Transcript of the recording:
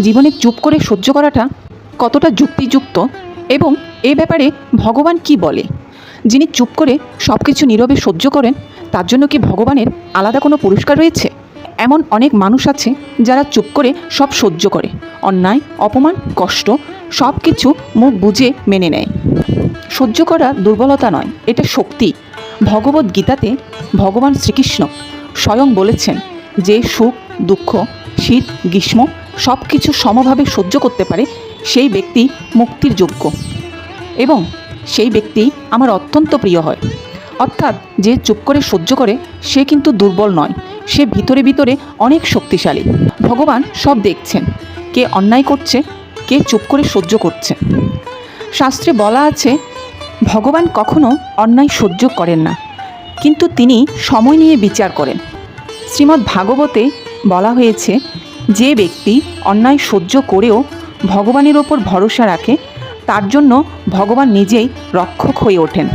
জীবনে চুপ করে সহ্য করাটা কতটা যুক্তিযুক্ত এবং এ ব্যাপারে ভগবান কি বলে? যিনি চুপ করে সব কিছু নীরবে সহ্য করেন তার জন্য কি ভগবানের আলাদা কোনো পুরস্কার রয়েছে? এমন অনেক মানুষ আছে যারা চুপ করে সব সহ্য করে, অন্যায়, অপমান, কষ্ট সব কিছু মুখ বুজে মেনে নেয়। সহ্য করা দুর্বলতা নয়, এটা শক্তি। ভগবদ্ গীতাতে ভগবান শ্রীকৃষ্ণ স্বয়ং বলেছেন যে সুখ, দুঃখ, শীত, গ্রীষ্ম সব কিছু সমভাবে সহ্য করতে পারে সেই ব্যক্তি মুক্তির যোগ্য এবং সেই ব্যক্তি আমার অত্যন্ত প্রিয় হয়। অর্থাৎ যে চুপ করে সহ্য করে সে কিন্তু দুর্বল নয়, সে ভিতরে ভিতরে অনেক শক্তিশালী। ভগবান সব দেখছেন, কে অন্যায় করছে, কে চুপ করে সহ্য করছে। শাস্ত্রে বলা আছে ভগবান কখনো অন্যায় সহ্য করেন না, কিন্তু তিনি সময় নিয়ে বিচার করেন। শ্রীমদ্ ভাগবতে বলা হয়েছে যে ব্যক্তি অন্যায় সহ্য করেও ভগবানের ওপর ভরসা রাখে তার জন্য ভগবান নিজেই রক্ষক হয়ে ওঠেন।